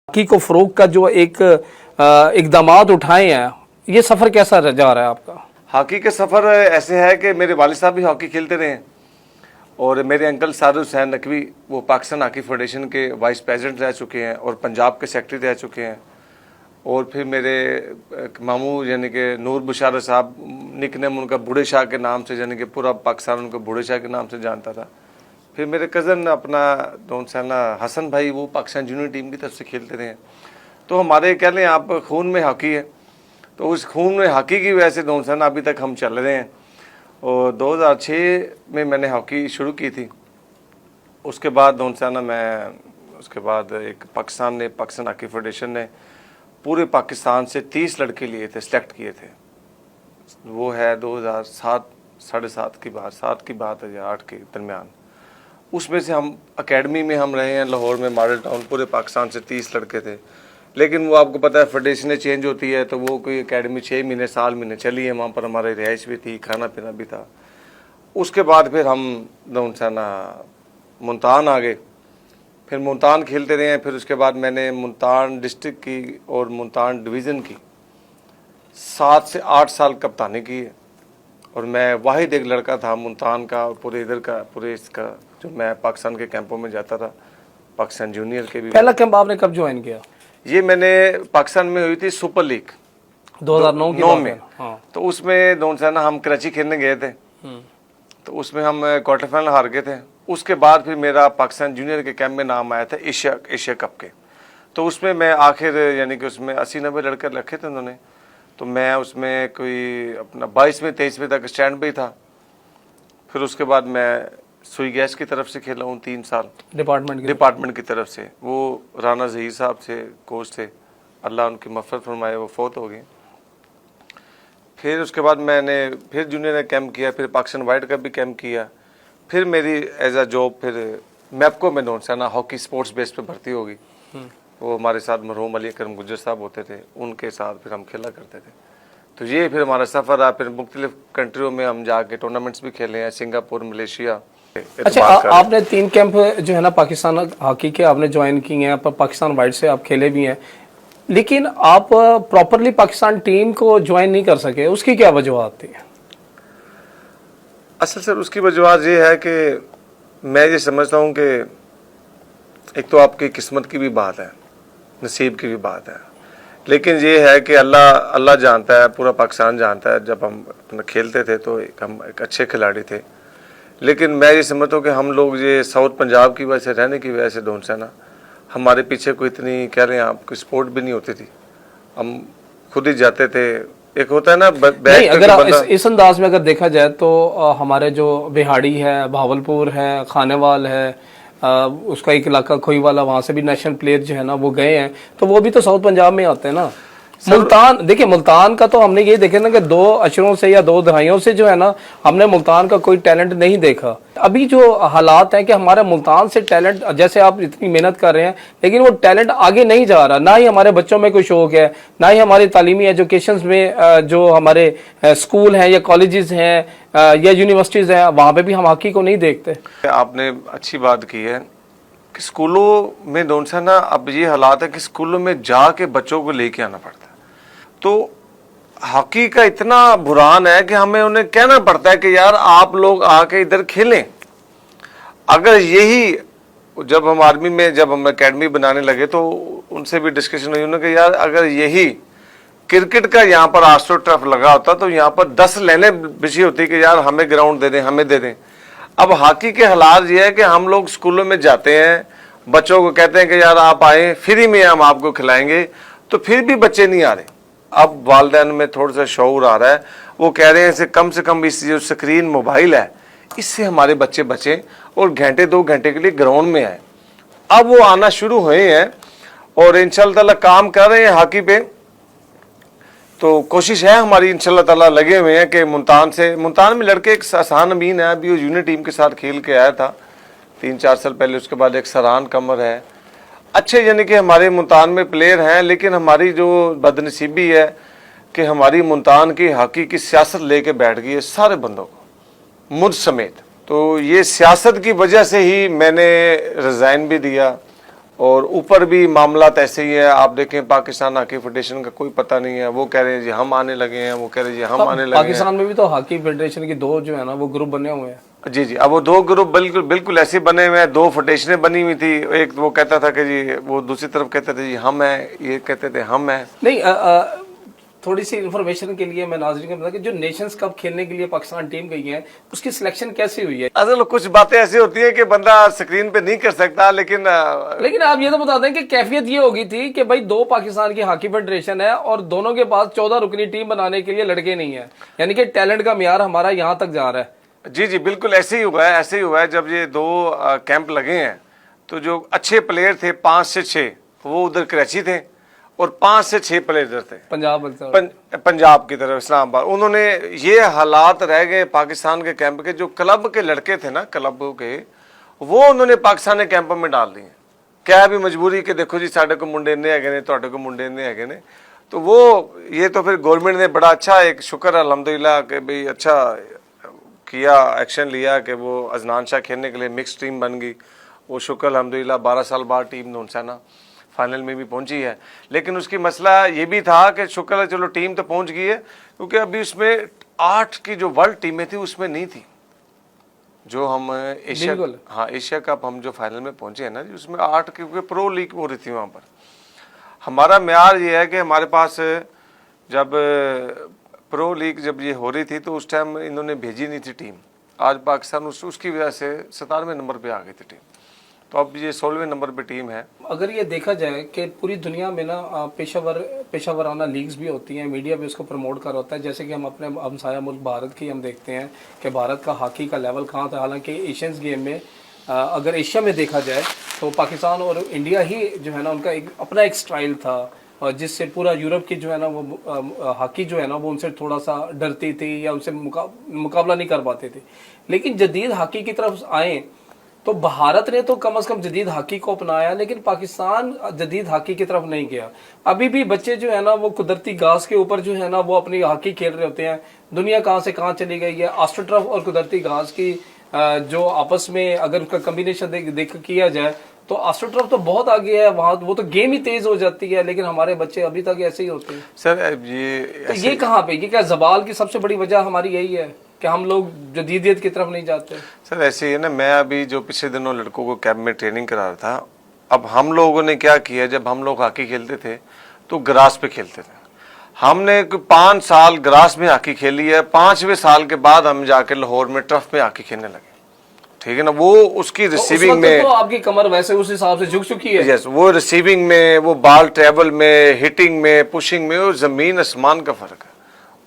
Hockey को फ़रोग़ का जो एक इक़दामात उठाए हैं, ये सफ़र कैसा जा रहा है आपका? हॉकी का सफ़र ऐसे है कि मेरे वालिद साहब भी हॉकी खेलते रहे हैं और मेरे अंकल साद हुसैन नकवी वो पाकिस्तान हॉकी फेडरेशन के वाइस प्रेसिडेंट रह चुके हैं और पंजाब के सेक्रेटरी रह चुके हैं। और फिर मेरे मामू यानी कि नूर बुशारा साहब, निकनेम उनका बूढ़े शाह के नाम से, यानी कि पूरा पाकिस्तान उनको बूढ़े शाह के नाम से जानता था। फिर मेरे कज़न अपना दोनसाना हसन भाई, वो पाकिस्तान जूनियर टीम की तरफ से खेलते रहे। तो हमारे कह लें आप खून में हॉकी है, तो उस खून में हॉकी की वजह से दोनसाना अभी तक हम चल रहे हैं। और 2006 में मैंने हॉकी शुरू की थी। उसके बाद दोनसाना उसके बाद एक पाकिस्तान हॉकी फेडरेशन ने पूरे पाकिस्तान से 30 लड़के लिए थे, सेलेक्ट किए थे। वो है 2007 7.5 की बात, 7 की बात है या 8 के दरमियान। उसमें से हम अकेडमी में हम रहे हैं लाहौर में, मॉडल टाउन, पूरे पाकिस्तान से 30 लड़के थे। लेकिन वो आपको पता है फेडरेशनें चेंज होती है, तो वो कोई अकेडमी 6 महीने साल महीने चली है, वहाँ पर हमारी रिहाइश भी थी, खाना पीना भी था। उसके बाद फिर हम दोनसाना मुल्तान आ गए, फिर मुल्तान खेलते रहे हैं। फिर उसके बाद मैंने मुल्तान डिस्ट्रिक्ट की और मुल्तान डिवीज़न की 7 से 8 साल कप्तानी की है। और मैं वाहिद एक लड़का था मुल्तान का और पूरे इधर का, पूरे इसका, जो मैं पाकिस्तान के कैंपों में जाता था, पाकिस्तान जूनियर के भी। पहला कैंप आपने कब ज्वाइन किया? ये मैंने पाकिस्तान में हुई थी सुपर लीग 2009 में। हाँ। तो उसमें दोनसाना हम कराची खेलने गए थे, तो उसमें हम क्वार्टर फाइनल हार गए थे। उसके बाद फिर मेरा पाकिस्तान जूनियर के कैंप में नाम आया था एशिया कप के। तो उसमें मैं आखिर यानी कि उसमें 80-90 लड़के रखे थे उन्होंने, तो मैं उसमें कोई अपना 22वें 23वें तक स्टैंड पे ही था। फिर उसके बाद मैं सुई गैस की तरफ से खेला हूँ 3 साल, डिपार्टमेंट की तरफ से। वो राना ज़हीर साहब से कोच थे, अल्लाह उनकी मग़फ़िरत फरमाए, वो फौत हो गए। फिर उसके बाद मैंने फिर जूनियर कैंप किया, फिर पाकिस्तान वाइड का भी कैंप किया। फिर मेरी एज अ जॉब फिर मैपको में दोनसाना हॉकी स्पोर्ट्स बेस पे भर्ती होगी। वो हमारे साथ मरहूम अली करम गुज्जर साहब होते थे, उनके साथ फिर हम खेला करते थे। तो ये फिर हमारा सफ़र रहा। फिर मुख्तलिफ कंट्रियों में हम जाके टूर्नामेंट्स भी खेले हैं, सिंगापुर, मलेशिया। अच्छा, आपने 3 कैंप जो है ना पाकिस्तान हॉकी के आपने ज्वाइन किए हैं, पर पाकिस्तान वाइड से आप खेले भी हैं, लेकिन आप प्रॉपरली पाकिस्तान टीम को ज्वाइन नहीं कर सके, उसकी क्या वजूहत थी? असल सर उसकी वजूहत ये है कि मैं ये समझता हूँ कि एक तो आपकी किस्मत की भी बात है, नसीब की भी बात है, लेकिन ये है कि अल्लाह जानता है, पूरा पाकिस्तान जानता है। जब हम अपना खेलते थे तो हम एक अच्छे खिलाड़ी थे, लेकिन मैं ये समझता हूँ कि हम लोग ये साउथ पंजाब की वजह से, रहने की वजह से दोनसाना, हमारे पीछे कोई इतनी कह रहे हैं आपकी सपोर्ट भी नहीं होती थी। हम खुद ही जाते थे। एक होता है ना नहीं, अगर इस अंदाज में अगर देखा जाए तो हमारे जो बिहाड़ी है, भावलपुर है, खानेवाल है, उसका एक इलाका खोईवाला, वहाँ से भी नेशनल प्लेयर जो है ना वो गए हैं, तो वो भी तो साउथ पंजाब में आते हैं ना। मुल्तान, देखिए मुल्तान का तो हमने ये देखे ना कि 2 अशरों से या 2 दहाइयों से जो है ना हमने मुल्तान का कोई टैलेंट नहीं देखा। अभी जो हालात हैं कि हमारे मुल्तान से टैलेंट, जैसे आप इतनी मेहनत कर रहे हैं, लेकिन वो टैलेंट आगे नहीं जा रहा। ना ही हमारे बच्चों में कोई शौक है, ना ही हमारी तालीमी एजुकेशन में जो हमारे स्कूल हैं या कॉलेजेस हैं या यूनिवर्सिटीज़ हैं, वहाँ पर भी हम हॉकी को नहीं देखते। आपने अच्छी बात की है कि स्कूलों में दोनसाना अब ये हालात है कि स्कूलों में जाके बच्चों को लेके आना पड़ता है। तो हॉकी का इतना बुरान है कि हमें उन्हें कहना पड़ता है कि यार आप लोग आके इधर खेलें। अगर यही, जब हम आर्मी में, जब हम एकेडमी बनाने लगे तो उनसे भी डिस्कशन हुई उन्होंने कि यार अगर यही क्रिकेट का यहाँ पर आस्ट्रो टर्फ लगा होता तो यहाँ पर 10 लाइनें बिछी होती कि यार हमें ग्राउंड दे दें, हमें दे दें। अब हॉकी के हालात ये है कि हम लोग स्कूलों में जाते हैं, बच्चों को कहते हैं कि यार आप आए, फ्री में हम आपको खिलाएंगे, तो फिर भी बच्चे नहीं आ रहे। अब वालिदैन में थोड़ा सा शऊर आ रहा है, वो कह रहे हैं से कम इस जो स्क्रीन मोबाइल है इससे हमारे बच्चे बचें और घंटे 2 घंटे के लिए ग्राउंड में आए। अब वो आना शुरू हुए हैं और इंशाअल्लाह ताला काम कर रहे हैं हॉकी पे। तो कोशिश है हमारी, इंशाअल्लाह ताला लगे हुए हैं कि मुल्तान में लड़के, एक हसान अमीन है, अभी वो जूनियर टीम के साथ खेल के आया था 3-4 साल पहले। उसके बाद एक सरान कमर है, अच्छे यानी कि हमारे मुल्तान में प्लेयर हैं। लेकिन हमारी जो बदनसीबी है कि हमारी मुल्तान की हॉकी की सियासत लेके बैठ गई है सारे बंदों को, मुझ समेत। तो ये सियासत की वजह से ही मैंने रिज़ाइन भी दिया और ऊपर भी मामला ऐसे ही है। आप देखें पाकिस्तान हॉकी फेडरेशन का कोई पता नहीं है, वो कह रहे हैं जी हम आने लगे हैं, वो कह रहे हैं जी हम आने लगे हैं। पाकिस्तान में भी तो हॉकी फेडरेशन के दो जो है ना वो ग्रुप बने हुए हैं। जी जी, अब वो दो ग्रुप बिल्कुल बिल्कुल ऐसे बने हुए हैं, दो फेडरेशनें बनी हुई थी। एक वो कहता था कि जी, वो दूसरी तरफ कहते थे जी हम हैं, ये कहते थे हम हैं। नहीं, थोड़ी सी इन्फॉर्मेशन के लिए मैं नाज़रीन को बता कि जो नेशंस कप खेलने के लिए पाकिस्तान टीम गई है उसकी सिलेक्शन कैसे हुई है? असल कुछ बातें ऐसी होती है कि बंदा स्क्रीन पे नहीं कर सकता, लेकिन आप ये तो बता दें कि कैफियत ये होगी थी कि भाई दो पाकिस्तान की हॉकी फेडरेशन है और दोनों के पास 14 रुकनी टीम बनाने के लिए लड़के नहीं है, यानी कि टैलेंट का म्यार हमारा यहाँ तक जा रहा है। जी जी बिल्कुल ऐसे ही हुआ है, ऐसे ही हुआ है। जब ये दो कैंप लगे हैं तो जो अच्छे प्लेयर थे 5 से 6 वो उधर कराची थे और 5 से 6 प्लेयर इधर थे पंजाब की तरफ इस्लामाबाद। उन्होंने ये हालात रह गए पाकिस्तान के कैंप के, जो क्लब के लड़के थे ना क्लब के, वो उन्होंने पाकिस्तान के कैंप में डाल दिए। क्या भी मजबूरी कि देखो जी साढ़े को मुंडे इन्ने है ने, तुहाडे को मुंडे इन्ने है ने, तो वो ये तो फिर गवर्नमेंट ने बड़ा अच्छा एक शुक्र अल्हम्दुलिल्लाह कि भाई अच्छा किया, एक्शन लिया कि वो अजनान शाह खेलने के लिए मिक्स टीम बन गई। वो शुक्र अल्हम्दुलिल्लाह 12 साल बाद टीम नौनसाना फाइनल में भी पहुंची है। लेकिन उसकी मसला ये भी था कि शुक्र है चलो टीम तो पहुंच गई है, क्योंकि अभी उसमें 8 की जो वर्ल्ड टीमें थी उसमें नहीं थी। जो हम एशिया कप हम जो फाइनल में पहुंचे हैं ना जी, उसमें 8 क्योंकि प्रो लीग हो रही थी वहाँ पर। हमारा म्यार ये है कि हमारे पास जब प्रो लीग जब ये हो रही थी तो उस टाइम इन्होंने भेजी नहीं थी टीम। आज पाकिस्तान उसकी वजह से 97वें नंबर पे आ गई थी टीम, तो अब ये 16वें नंबर पे टीम है। अगर ये देखा जाए कि पूरी दुनिया में ना पेशावराना लीग्स भी होती हैं, मीडिया भी उसको प्रमोट कर होता है। जैसे कि हम अपने हमसाया मुल्क भारत की हम देखते हैं कि भारत का हॉकी का लेवल कहाँ था। हालांकि एशियंस गेम में अगर एशिया में देखा जाए तो पाकिस्तान और इंडिया ही जो है ना उनका अपना एक स्टाइल था, और जिससे पूरा यूरोप की जो है ना वो हॉकी जो है ना वो उनसे थोड़ा सा डरती थी या उनसे मुकाबला नहीं कर पाते थे। लेकिन जदीद हॉकी की तरफ आए तो भारत ने तो कम से कम जदीद हॉकी को अपनाया, लेकिन पाकिस्तान जदीद हॉकी की तरफ नहीं गया। अभी भी बच्चे जो है ना वो कुदरती घास के ऊपर जो है ना वो अपनी हॉकी खेल रहे होते हैं। दुनिया कहाँ से कहाँ चली गई है। ऑस्ट्रोटर्फ और कुदरती घास की जो आपस में अगर उसका कम्बिनेशन देख किया जाए तो ऑस्ट्रोटर्फ तो बहुत आगे है, वहां वो तो गेम ही तेज हो जाती है, लेकिन हमारे बच्चे अभी तक ऐसे ही होते हैं। सर ये कहाँ पे, ये क्या जवाल की सबसे बड़ी वजह हमारी यही है कि हम लोग जदीदियत की तरफ नहीं जाते? सर ऐसे ही है ना, मैं अभी जो पिछले दिनों लड़कों को कैंप में ट्रेनिंग करा रहा था, अब हम लोगों ने क्या किया, जब हम लोग हॉकी खेलते थे तो ग्रास पे खेलते थे। हमने 5 साल ग्रास में हॉकी खेली है, 5वें साल के बाद हम जाके लाहौर में टर्फ में हॉकी खेलने लगे। ठीक है ना, वो उसकी रिसीविंग में तो आपकी कमर वैसे उस हिसाब से झुक चुकी है। यस, वो रिसीविंग में, वो बॉल ट्रेवल में, हिटिंग में, पुशिंग में, वो जमीन आसमान का फर्क है।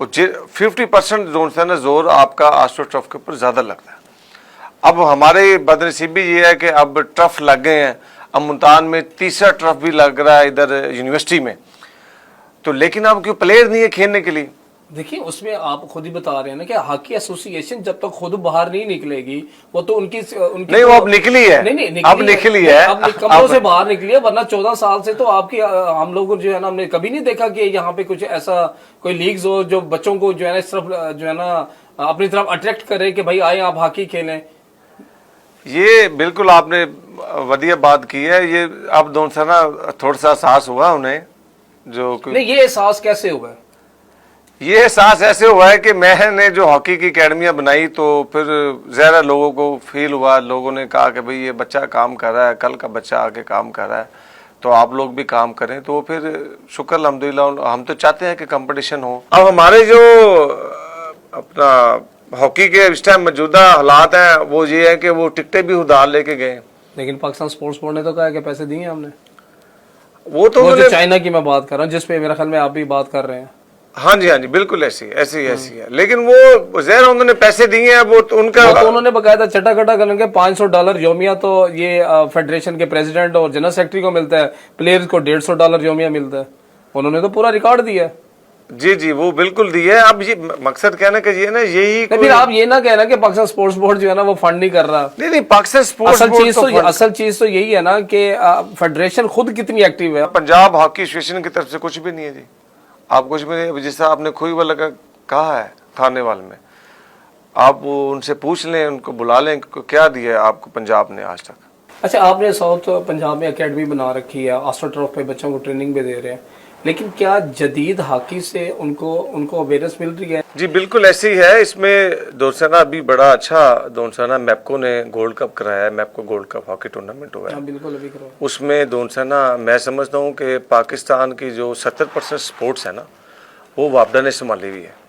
50% जो है ना जोर आपका ऑस्ट्रोटर्फ के ऊपर ज्यादा लगता है। अब हमारे बदनसीबी ये है कि अब टर्फ लग गए हैं। अब मुल्तान में तीसरा टर्फ भी लग रहा है इधर यूनिवर्सिटी में, तो लेकिन अब क्यों प्लेयर नहीं है खेलने के लिए। देखिए उसमें आप खुद ही बता रहे हैं ना कि हॉकी एसोसिएशन जब तक खुद बाहर नहीं निकलेगी, वो तो उनकी नहीं, वो अब निकली है। नहीं, अब निकली है, अब कमरों से बाहर निकली है। वरना 14 साल से तो आपकी हम लोग जो है ना हमने कभी नहीं देखा कि यहाँ पे कुछ ऐसा कोई लीग्स हो जो बच्चों को जो है ना इस तरफ जो है ना अपनी तरफ अट्रैक्ट करे कि भाई आए आप हॉकी खेलें। ये बिल्कुल आपने वधिया बात की है। ये अब दोनों सा ना थोड़ा सा एहसास हुआ उन्हें, जो नहीं, ये एहसास कैसे हुआ है? ये एहसास ऐसे हुआ है कि मैंने जो हॉकी की अकेडमियां बनाई तो फिर ज़रा लोगों को फील हुआ, लोगों ने कहा कि भाई ये बच्चा काम कर रहा है, कल का बच्चा आके काम कर रहा है, तो आप लोग भी काम करें। तो फिर शुक्र अल्हम्दुलिल्लाह, हम तो चाहते हैं कि कंपटीशन हो। अब हमारे जो अपना हॉकी के इस टाइम मौजूदा हालात हैं वो ये है कि वो टिकटें भी उधार लेके गए। लेकिन पाकिस्तान स्पोर्ट्स बोर्ड ने तो कहा कि पैसे दिए हमने। वो तो चाइना की मैं बात कर रहा हूँ, जिसपे मेरे ख्याल में आप भी बात कर रहे हैं। हाँ जी बिल्कुल ऐसी है। लेकिन वो ज़रा उन्होंने पैसे दिए हैं, वो तो उनका तो उन्होंने बकायदा चटा करके $500 योमिया तो ये फेडरेशन के प्रेसिडेंट और जनरल सेक्रेटरी को मिलता है, प्लेयर्स को $150 योमिया मिलता है। उन्होंने तो पूरा रिकॉर्ड दिया है। जी वो बिल्कुल दिया है। अब ये मकसद कहना का ये ना यही फिर आप ये ना कहना कि पाकिस्तान स्पोर्ट्स बोर्ड जो है ना वो फंड नहीं कर रहा। नहीं, पाकिस्तान स्पोर्ट्स असल चीज तो यही है ना कि फेडरेशन खुद कितनी एक्टिव है। पंजाब हॉकी एसोसिएशन की तरफ से कुछ भी नहीं है जी, आप कुछ भी नहीं। जैसा आपने खोई वाला का कहा है थाने वाले में, आप उनसे पूछ लें, उनको बुला लें क्या दिया है आपको पंजाब ने आज तक। अच्छा, आपने साउथ पंजाब में एकेडमी बना रखी है, आस्ट्रो ट्रॉफ पे बच्चों को ट्रेनिंग भी दे रहे हैं, लेकिन क्या जदीद हॉकी से उनको अवेयरनेस मिल रही है? जी बिल्कुल ऐसे ही है। इसमें दोनसाना अभी बड़ा अच्छा दोनसाना मैपको ने गोल्ड कप कराया है। MEPCO gold cup hockey tournament हुआ है, हाँ बिल्कुल, अभी करो। उसमें दोनसाना मैं समझता हूँ कि पाकिस्तान की जो 70% स्पोर्ट्स है ना, वो वापडा ने संभाली हुई है।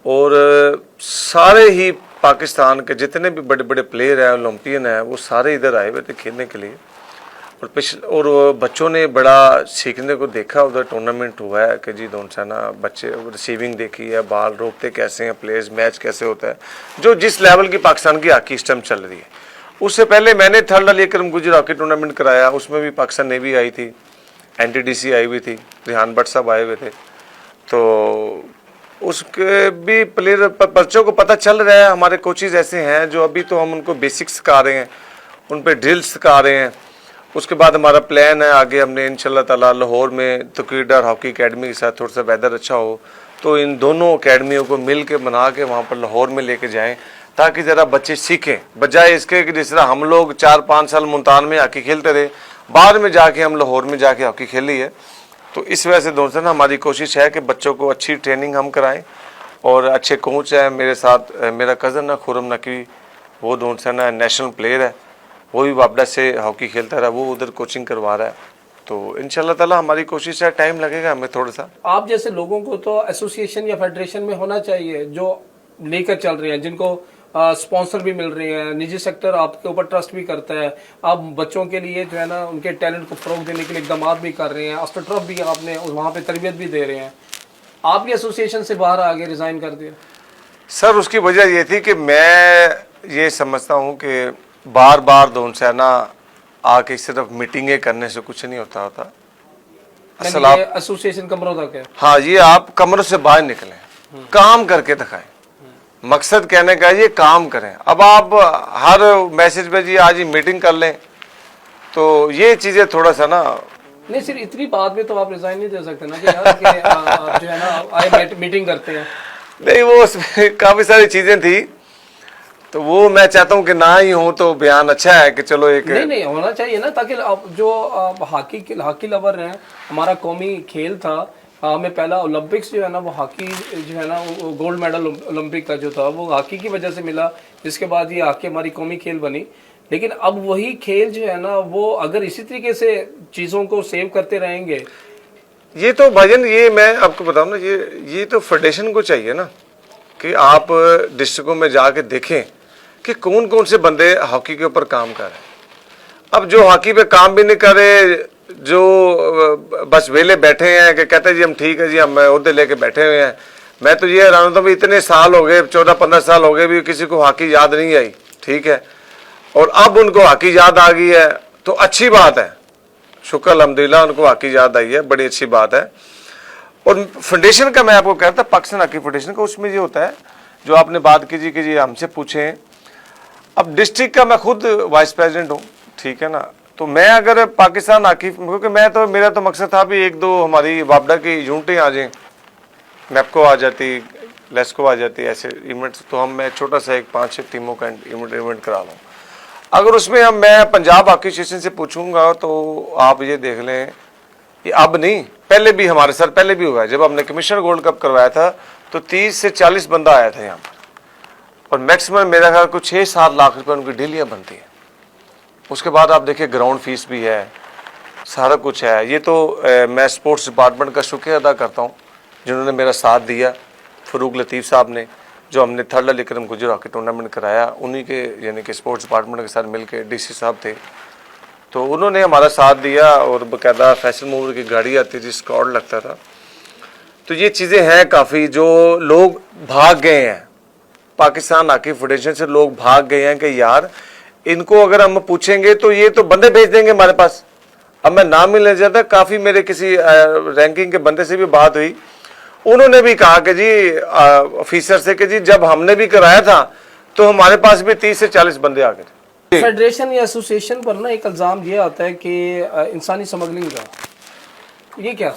और सारे ही पाकिस्तान के जितने भी बड़े बड़े प्लेयर हैं, ओलंपियन हैं, वो सारे इधर आए हुए थे खेलने के लिए। और बच्चों ने बड़ा सीखने को देखा। उधर टूर्नामेंट हुआ है कि जी दोनसाना बच्चे रिसीविंग देखी है, बॉल रोकते कैसे हैं प्लेयर्स, मैच कैसे होता है, जो जिस लेवल की पाकिस्तान की हॉकी इस टाइम चल रही है। उससे पहले मैंने थर्ड अली अकरम गुजर हॉकी टूर्नामेंट कराया, उसमें भी पाकिस्तान नेवी आई थी, NTDC आई हुई थी, रिहान भट्ट साहब आए हुए थे। तो उसके भी प्लेयर बच्चों को पता चल रहा है। हमारे कोचेज ऐसे हैं जो अभी तो हम उनको बेसिक्स सिखा रहे हैं, उन पर ड्रिल्स सिखा रहे हैं। उसके बाद हमारा प्लान है आगे, हमने इंशाल्लाह ताला लाहौर में तकरीर हॉकी एकेडमी के साथ थोड़ा सा वेदर अच्छा हो तो इन दोनों एकेडमियों को मिल के बना के वहाँ पर लाहौर में लेके जाएं, ताकि ज़रा बच्चे सीखें, बजाय इसके कि जिस तरह हम लोग 4-5 साल मुल्तान में हॉकी खेलते रहे, बाद में जाके हम लाहौर में जाके हॉकी खेली है। तो इस वजह से दोस्तों ना हमारी कोशिश है कि बच्चों को अच्छी ट्रेनिंग हम कराएं और अच्छे कोच हैं मेरे साथ। मेरा कज़न है खुरम नकवी, वो दोस्तों ना नेशनल प्लेयर है, वो भी वापडा से हॉकी खेलता रहा, वो उधर कोचिंग करवा रहा है। तो इंशाल्लाह ताला हमारी कोशिश है, टाइम लगेगा हमें थोड़ा सा। आप जैसे लोगों को तो एसोसिएशन या फेडरेशन में होना चाहिए जो लेकर चल रहे हैं, जिनको स्पॉन्सर भी मिल रहे हैं, निजी सेक्टर आपके ऊपर ट्रस्ट भी करता है, आप बच्चों के लिए जो है ना उनके टैलेंट को फरोग देने के लिए इकदाम भी कर रहे हैं, आस्ट्रो ट्रॉफ भी आपने वहाँ पे तरबियत भी दे रहे हैं, आपकी एसोसिएशन से बाहर आगे रिजाइन कर दिया? सर उसकी वजह ये थी कि मैं ये समझता हूँ कि बार बार दोनसाना आके सिर्फ मीटिंगें करने से कुछ नहीं होता। असल आप एसोसिएशन कमरों तक है। हाँ, ये आप कमरों से बाहर निकलें, काम करके दिखाएं। मकसद कहने का ये काम करें। अब आप हर मैसेज पे जी आज ही मीटिंग कर लें, तो ये चीजें थोड़ा सा ना, नहीं सिर्फ इतनी बात में तो आप रिजाइन नहीं दे सकते ना कि यार कि आप जो है ना आए मीटिंग करते हैं। नहीं, वो उसमें काफी सारी चीजें थी, तो वो मैं चाहता हूँ कि ना ही हो तो बयान अच्छा है कि चलो एक नहीं होना चाहिए ना, ताकि जो हॉकी लवर हैं, हमारा कौमी खेल था, हमें पहला ओलंपिक्स जो है ना वो हॉकी जो है ना वो गोल्ड मेडल ओलंपिक का जो था वो हॉकी की वजह से मिला, जिसके बाद ये हॉकी हमारी कौमी खेल बनी। लेकिन अब वही खेल जो है ना वो अगर इसी तरीके से चीज़ों को सेव करते रहेंगे, ये तो भाईजान, ये मैं आपको बताऊं ना, ये तो फेडरेशन को चाहिए ना कि आप डिस्ट्रिक्टों में जाके देखें कि कौन कौन से बंदे हॉकी के ऊपर काम कर रहे हैं। अब जो हॉकी पे काम भी नहीं कर रहे, जो बस वेले बैठे हैं कि कहते हैं जी हम ठीक है जी हम उहदे लेके बैठे हुए हैं, मैं तो ये हैरान होता हूँ, इतने साल हो गए, 14-15 साल हो गए भी किसी को हॉकी याद नहीं आई, ठीक है, और अब उनको हॉकी याद आ गई है तो अच्छी बात है, शुक्र अल्हम्दुलिल्लाह उनको हॉकी याद आई है, बड़ी अच्छी बात है। और फाउंडेशन का मैं आपको कहता पाकिस्तान हॉकी फाउंडेशन का, उसमें ये होता है जो आपने बात की जी कि जी हमसे पूछें। अब डिस्ट्रिक्ट का मैं खुद वाइस प्रेसिडेंट हूँ, ठीक है ना, तो मैं अगर पाकिस्तान हॉकी, क्योंकि मेरा तो मकसद था भी 1-2 हमारी वापडा की यूनिटें आ जाएं, मैपको आ जाती, लेस्को आ जाती, ऐसे इवेंट्स, तो मैं छोटा सा एक 5-6 टीमों का इवेंट करा लूँ। अगर उसमें मैं पंजाब हॉकी एसोसिएशन से पूछूंगा तो आप ये देख लें, ये अब नहीं, पहले भी हमारे साथ पहले भी हुआ है, जब हमने कमिश्नर गोल्ड कप करवाया था तो 30 से 40 बंदा आया था यहाँ पर, और मैक्सिमम मेरा ख्याल कुछ 6-7 लाख रुपए उनकी डेलियाँ बनती हैं। उसके बाद आप देखिए ग्राउंड फीस भी है, सारा कुछ है। ये तो मैं स्पोर्ट्स डिपार्टमेंट का शुक्रिया अदा करता हूँ जिन्होंने मेरा साथ दिया, फरूक लतीफ़ साहब ने, जो हमने थर्ड अली अकरम गुजर हॉकी टूर्नामेंट कराया, उन्हीं के यानी कि स्पोर्ट्स डिपार्टमेंट के साथ मिलके DC साहब थे, तो उन्होंने हमारा साथ दिया, और बाकायदा फैशन मूवर की गाड़ी आती थी, स्क्वाड लगता था। तो ये चीज़ें हैं काफ़ी, जो लोग भाग गए हैं पाकिस्तान हॉकी फेडरेशन से, लोग भाग गए हैं कि यार इनको अगर हम पूछेंगे तो ये तो बंदे भेज देंगे हमारे पास। अब मैं नाम ही ले जाता, काफ़ी मेरे किसी रैंकिंग के बंदे से भी बात हुई, उन्होंने भी कहा कि जी ऑफिसर से कि जी जब हमने भी कराया था तो हमारे पास भी 30 से 40 बंदे आ गए थे। फेडरेशन या एसोसिएशन पर ना एक इल्ज़ाम ये आता है कि इंसानी स्मगलिंग का, ये क्या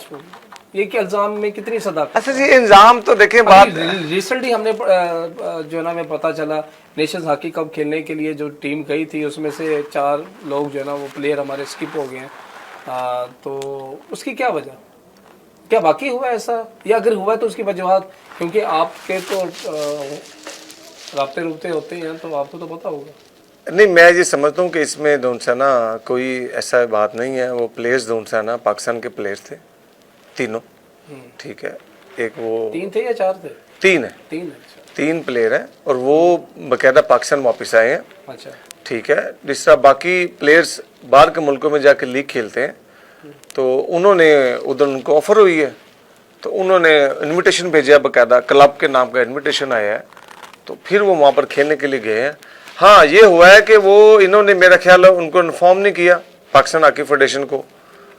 ये कि इल्जाम में कितनी सदाकत? अच्छा जी, इल्जाम तो देखें बात रिसेंटली हमने जो है ना हमें पता चला नेशंस हॉकी कप खेलने के लिए जो टीम गई थी उसमें से 4 लोग जो है ना वो प्लेयर हमारे स्किप हो गए हैं। तो उसकी क्या वजह, क्या वाकई हुआ ऐसा, या अगर हुआ तो उसकी वजूहत? क्योंकि आपके तो राब्ते रुबते होते हैं तो आपको तो पता होगा। नहीं, मैं ये समझता हूँ कि इसमें दोनसा ना कोई ऐसा बात नहीं है। वो प्लेयर्स दोनसा ना पाकिस्तान के प्लेयर्स थे तीनों, ठीक है। एक वो 3 थे या 4 थे? 3 है, 3 है। अच्छा 3 प्लेयर हैं और वो बकायदा पाकिस्तान वापस आए हैं, अच्छा। ठीक है। जिस तरह बाकी प्लेयर्स बाहर के मुल्कों में जाके लीग खेलते हैं तो उन्होंने उधर उनको ऑफर हुई है तो उन्होंने इनविटेशन भेजा, बकायदा क्लब के नाम का इनविटेशन आया है, तो फिर वो वहाँ पर खेलने के लिए गए हैं। हाँ, ये हुआ है कि वो इन्होंने मेरा ख्याल है उनको इन्फॉर्म नहीं किया पाकिस्तान हॉकी फेडरेशन को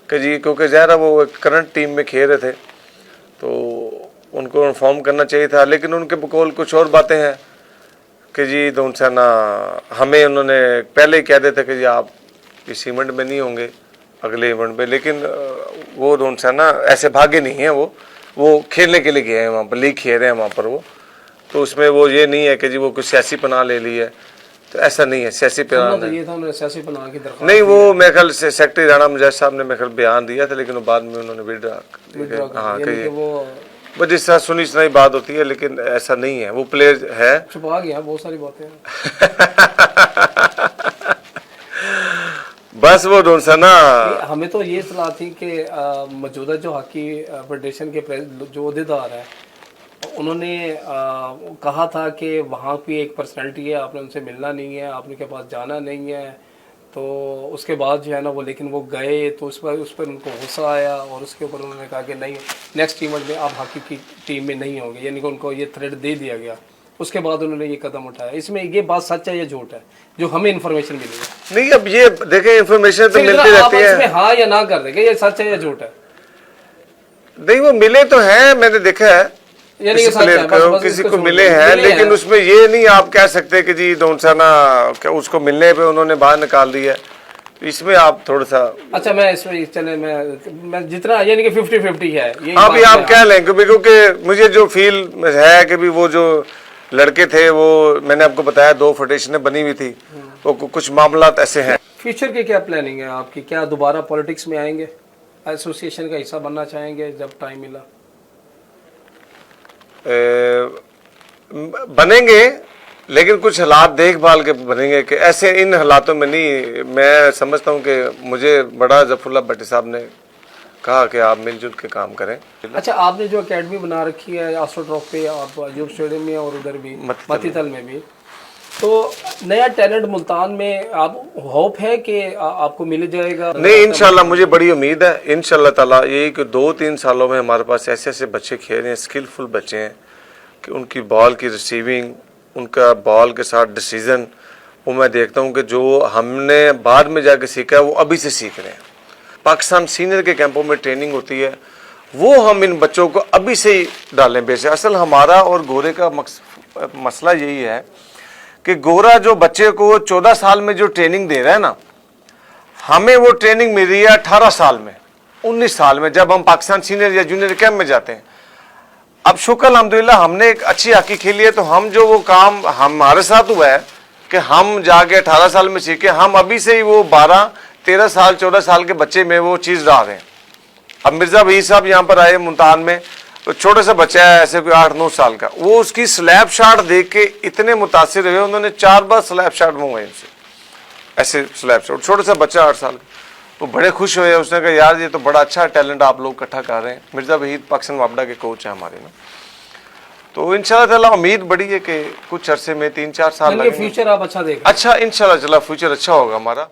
कि जी, क्योंकि ज़ाहिर है वो करंट टीम में खेल रहे थे तो उनको इन्फॉर्म करना चाहिए था, लेकिन उनके बकौल कुछ और बातें हैं कि जी दोनसा ना हमें उन्होंने पहले ही कह देते कि जी आप इस इवेंट में नहीं होंगे अगले इवेंट में, लेकिन वो दोनसा ना ऐसे भागे नहीं हैं। वो खेलने के लिए गए हैं वहाँ पर, लीग खेल रहे हैं वहाँ पर वो, तो उसमें वो ये नहीं है कि जी वो कुछ सियासी पनाह ले ली है, तो ऐसा नहीं है। सियासी पनाह तो ये था उन्होंने सियासी पनाह की दरख्वास्त नहीं, वो मेरे ख्याल से सेक्रेटरी राणा मुजाहिद साहब ने मेरे ख्याल बयान दिया था, लेकिन बाद में उन्होंने विड्रॉ हाँ कि वो जिस तरह सुनी सुनाई बात होती है, लेकिन ऐसा नहीं है। वो प्लेयर है, छुपा गया बहुत सारी बातें बस वो दोनसा ना हमें तो ये सलाह थी कि मौजूदा जो हॉकी फेडरेशन के जो अहदेदार है उन्होंने कहा था कि वहाँ की एक पर्सनैलिटी है, आपने उनसे मिलना नहीं है, आपने के पास जाना नहीं है। तो उसके बाद जो है ना वो, लेकिन वो गए तो उस पर उनको गुस्सा आया और उसके ऊपर उन्होंने कहा कि नहीं, नेक्स्ट इवेंट में आप हॉकी की टीम में नहीं होंगे, यानी कि उनको ये थ्रेट दे दिया गया। उसके बाद उन्होंने ये कदम उठाया। इसमें ये बात सच है या झूठ है जो हमें इन्फॉर्मेशन मिली है? नहीं, अब ये देखें इन्फॉर्मेशन तो मिलती रहती है। इसमें हाँ या ना कर देंगे, ये सच है या झूठ है? नहीं, वो मिले तो हैं, मैंने देखा है यानी किसी को मिले हैं, लेकिन उसमें ये नहीं आप कह सकते कि जी दोनसा ना उसको मिलने पे उन्होंने बाहर निकाल दिया। इसमें आप थोड़ा सा अच्छा, मैं इसमें चले मैं जितना यानी कि 50-50 है ये हाँ भी आप कह लें, क्योंकि मुझे जो फील है कि भी वो जो लड़के थे वो मैंने आपको बताया 2 फेडरेशनें बनी हुई थी, तो कुछ मामला ऐसे हैं। फ्यूचर की क्या प्लानिंग है आपकी? क्या दोबारा पॉलिटिक्स में आएंगे, एसोसिएशन का हिस्सा बनना चाहेंगे जब टाइम मिला? बनेंगे, लेकिन कुछ हालात देखभाल के बनेंगे कि ऐसे इन हालातों में नहीं। मैं समझता हूँ कि मुझे बड़ा जफरुल्लाह भट्टी साहब ने कहा कि आप मिलजुल के काम करें। अच्छा, आपने जो एकेडमी बना रखी है एस्ट्रोटर्फ पे, आप यूब स्टेडियम में और उधर भी मतीतल में भी, तो नया टैलेंट मुल्तान में आप होप है कि आपको मिल जाएगा? नहीं, इंशाल्लाह मुझे बड़ी उम्मीद है इंशाल्लाह ताला। यही कि 2-3 सालों में हमारे पास ऐसे ऐसे बच्चे खेल रहे हैं, स्किलफुल बच्चे हैं कि उनकी बॉल की रिसीविंग, उनका बॉल के साथ डिसीजन, वो मैं देखता हूँ कि जो हमने बाद में जाके सीखा है वो अभी से सीख रहे हैं। पाकिस्तान सीनियर के कैंपों में ट्रेनिंग होती है, वो हम इन बच्चों को अभी से ही डालें। बेशक असल हमारा और गोरे का मसला यही है कि गोरा जो बच्चे को 14 साल में जो ट्रेनिंग दे रहा है ना, हमें वो ट्रेनिंग मिल रही है 18 साल में, 19 साल में, जब हम पाकिस्तान सीनियर या जूनियर कैंप में जाते हैं। अब शुक्र अल्हम्दुलिल्लाह हमने एक अच्छी हॉकी खेली है, तो हम जो वो काम हमारे साथ हुआ है कि हम जाके 18 साल में सीखे, हम अभी से ही वो 12-13 साल 14 साल के बच्चे में वो चीज़ डाल रहे हैं। अब मिर्जा वही साहब यहाँ पर आए मुल्तान में, तो छोटे सा बच्चा है ऐसे कोई 8-9 साल का, वो उसकी स्लैब शॉट देख के इतने मुतासिर हुए, उन्होंने 4 बार स्लैब शॉट मंगवाए उनसे, ऐसे स्लैब शॉट। छोटा सा बच्चा 8 साल का, वो बड़े खुश हुए। उसने कहा यार ये तो बड़ा अच्छा टैलेंट आप लोग इकट्ठा कर रहे हैं। मिर्जा वहीद पाकिस्तान वापडा के कोच है हमारे ना, तो इंशाल्लाह ताला उम्मीद बड़ी है कि कुछ अरसे में 3-4 साल फ्यूचर आप अच्छा देख, अच्छा इंशाल्लाह ताला फ्यूचर अच्छा होगा हमारा।